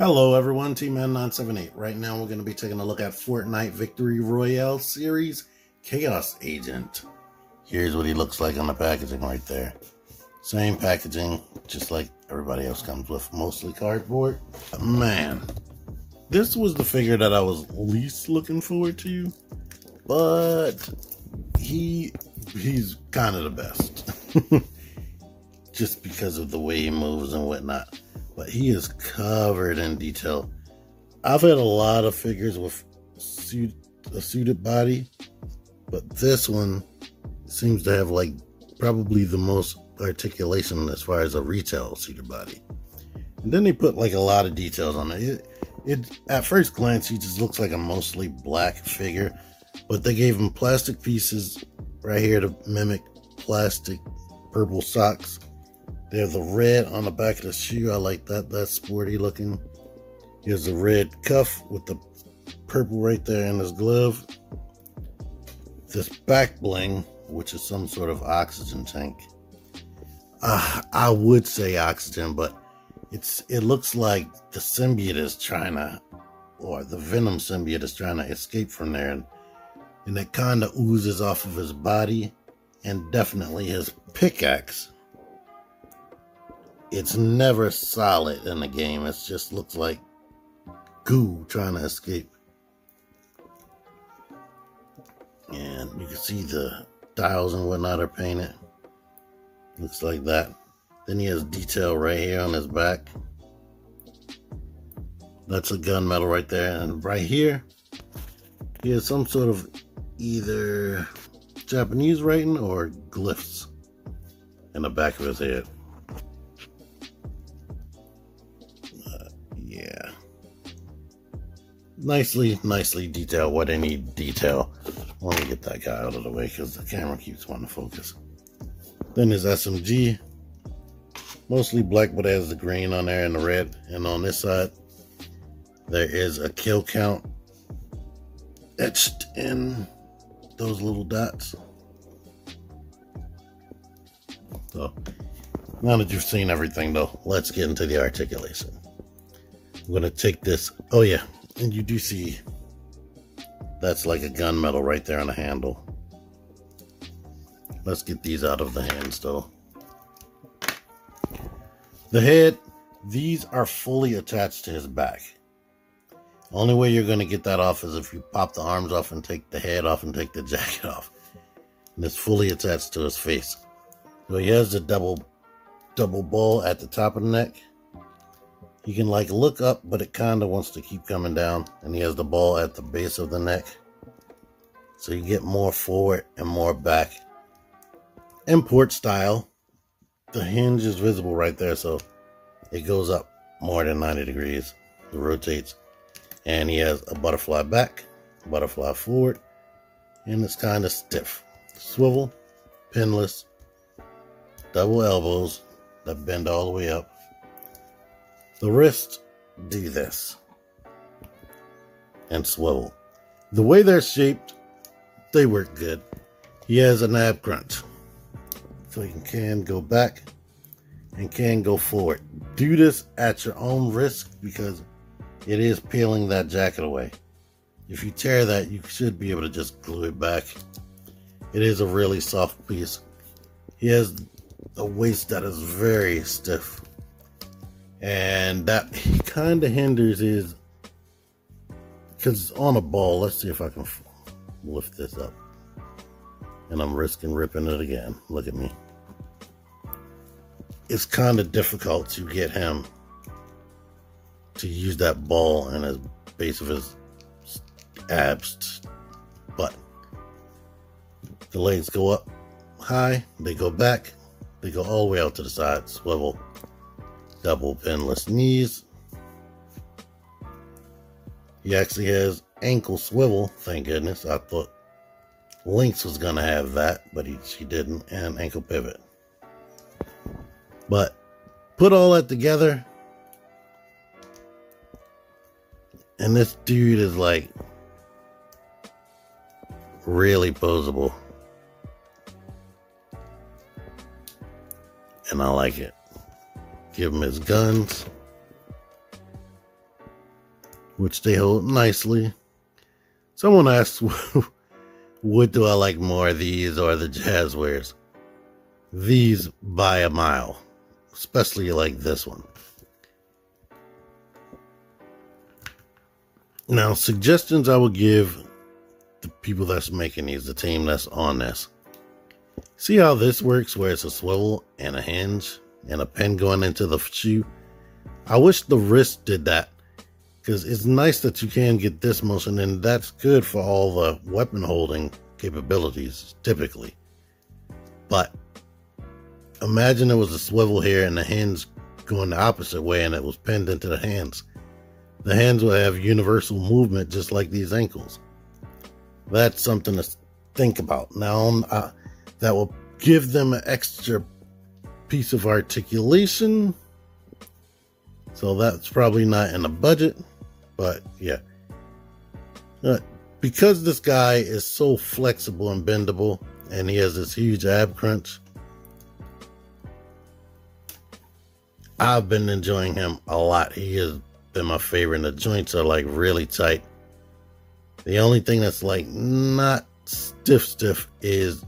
Hello everyone, T-Man978. Right now we're going to be taking a look at Fortnite Victory Royale Series Chaos Agent. Here's what he looks like on the packaging right there. Same packaging, just like everybody else comes with, mostly cardboard. Man, this was the figure that I was least looking forward to, but he's kind of the best. Just because of the way he moves and whatnot. But he is covered in detail. I've had a lot of figures with a suited body, but this one seems to have like probably the most articulation as far as a retail suited body. And then they put like a lot of details on it. It at first glance, he just looks like a mostly black figure, but they gave him plastic pieces right here to mimic plastic purple socks. There's the red on the back of the shoe. I like that. That's sporty looking. Here's the red cuff with the purple right there in his glove. This back bling, which is some sort of oxygen tank. I would say oxygen, but it looks like the symbiote is trying to, or the venom symbiote is trying to escape from there. And it kind of oozes off of his body and definitely his pickaxe. It's never solid in the game. It just looks like goo trying to escape. And you can see the dials and whatnot are painted. Looks like that. Then he has detail right here on his back. That's a gunmetal right there. And right here, he has some sort of either Japanese writing or glyphs in the back of his head. Yeah. Nicely detailed what they need detail. Let me get that guy out of the way because the camera keeps wanting to focus. Then his SMG. Mostly black, but it has the green on there and the red. And on this side, there is a kill count etched in those little dots. So, now that you've seen everything though, let's get into the articulation. I'm going to take this. Oh yeah, and you do see that's like a gunmetal right there on the handle. Let's get these out of the hands though. The head, these are fully attached to his back. Only way you're going to get that off is if you pop the arms off and take the head off and take the jacket off. And it's fully attached to his face. So he has the double ball at the top of the neck. He can like look up, but it kind of wants to keep coming down. And he has the ball at the base of the neck. So you get more forward and more back. Import style. The hinge is visible right there, so it goes up more than 90 degrees. It rotates. And he has a butterfly back, butterfly forward, and it's kind of stiff. Swivel, pinless, double elbows that bend all the way up. The wrists do this and swivel. The way they're shaped, they work good. He has an ab crunch, so you can go back and can go forward. Do this at your own risk because it is peeling that jacket away. If you tear that, you should be able to just glue it back. It is a really soft piece. He has a waist that is very stiff. And that kind of hinders his, because it's on a ball. Let's see if I can lift this up. And I'm risking ripping it again. Look at me. It's kind of difficult to get him to use that ball in his base of his abs. But the legs go up high, they go back, they go all the way out to the side, swivel. Double pinless knees. He actually has ankle swivel, thank goodness. I thought Lynx was going to have that, but she didn't, and ankle pivot. But put all that together, and this dude is like really posable. And I like it. Give him his guns. which they hold nicely. Someone asked, what do I like more, these or the Jazzwares? These by a mile, especially like this one. Now, suggestions I would give the people that's making these, the team that's on this. See how this works, where it's a swivel and a hinge and a pin going into the shoe? I wish the wrist did that, because it's nice that you can get this motion, and that's good for all the weapon holding capabilities, typically. But imagine there was a swivel here and the hinge going the opposite way and it was pinned into the hands. The hands would have universal movement just like these ankles. That's something to think about. Now, that will give them an extra piece of articulation. So that's probably not in the budget, but yeah. Because this guy is so flexible and bendable, and he has this huge ab crunch, I've been enjoying him a lot. He has been my favorite, and the joints are like really tight. The only thing that's like not stiff is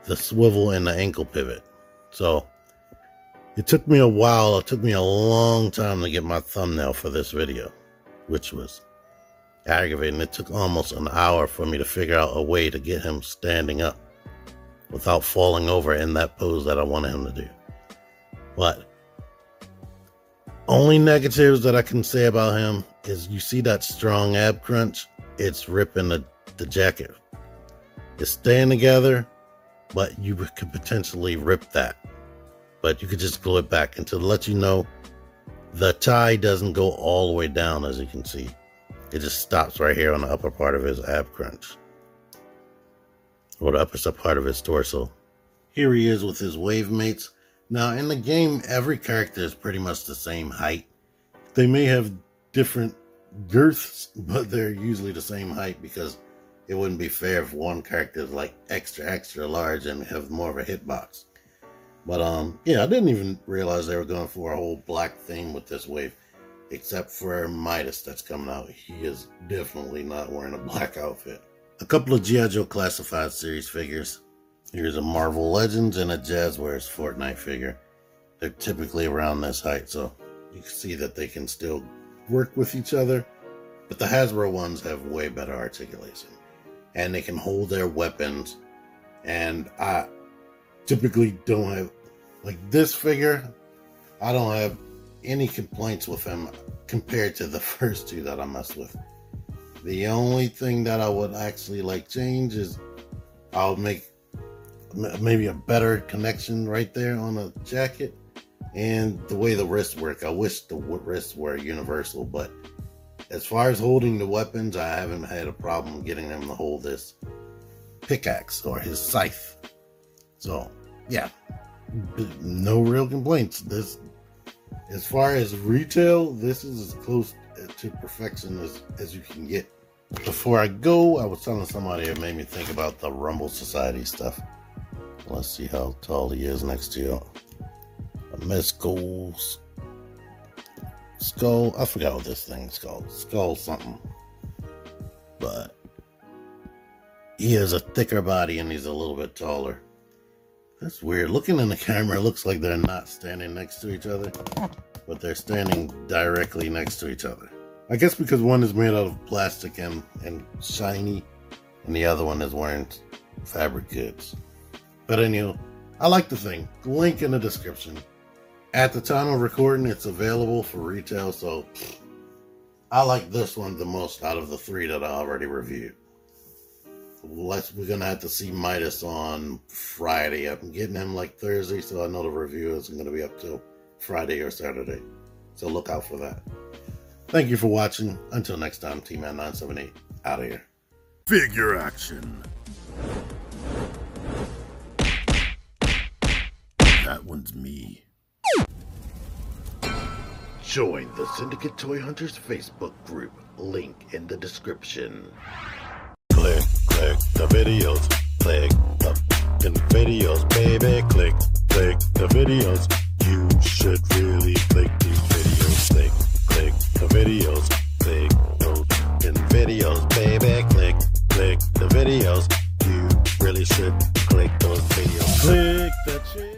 the swivel and the ankle pivot. So it took me a while. It took me a long time to get my thumbnail for this video, which was aggravating. It took almost an hour for me to figure out a way to get him standing up without falling over in that pose that I wanted him to do. But only negatives that I can say about him is, you see that strong ab crunch? It's ripping the jacket. It's staying together, but you could potentially rip that. But you could just glue it back. And to let you know, the tie doesn't go all the way down, as you can see. It just stops right here on the upper part of his ab crunch, or the upper part of his torso. Here he is with his wave mates. Now, in the game, every character is pretty much the same height. They may have different girths, but they're usually the same height, because it wouldn't be fair if one character is like extra large and have more of a hitbox. But yeah, I didn't even realize they were going for a whole black theme with this wave, except for Midas that's coming out. He is definitely not wearing a black outfit. A couple of G.I. Joe Classified Series figures. Here's a Marvel Legends and a Jazzwares Fortnite figure. They're typically around this height, so you can see that they can still work with each other. But the Hasbro ones have way better articulation, and they can hold their weapons. And I typically don't have, like this figure, I don't have any complaints with him compared to the first two that I messed with. The only thing that I would actually like change is I'll make maybe a better connection right there on the jacket, and the way the wrists work. I wish the wrists were universal, but as far as holding the weapons, I haven't had a problem getting them to hold this pickaxe or his scythe. So yeah, no real complaints. This, as far as retail, this is as close to perfection as you can get. Before I go, I was telling somebody, it made me think about the Rumble Society stuff. Let's see how tall he is next to you. A Mescal's skull. I forgot what this thing's called. Skull something. But he has a thicker body and he's a little bit taller. That's weird. Looking in the camera, it looks like they're not standing next to each other, but they're standing directly next to each other. I guess because one is made out of plastic and shiny, and the other one is wearing fabric goods. But anyhow, I like the thing. Link in the description. At the time of recording, it's available for retail, so I like this one the most out of the three that I already reviewed. We're going to have to see Midas on Friday. I'm getting him like Thursday, so I know the review isn't going to be up till Friday or Saturday. So look out for that. Thank you for watching. Until next time, T-Man978, out of here. Figure action. That one's me. Join the Syndicate Toy Hunters Facebook group. Link in the description. Click the videos. Click the videos, baby. Click the videos. You should really click these videos. Click the videos. Click videos, baby. Click the videos. You really should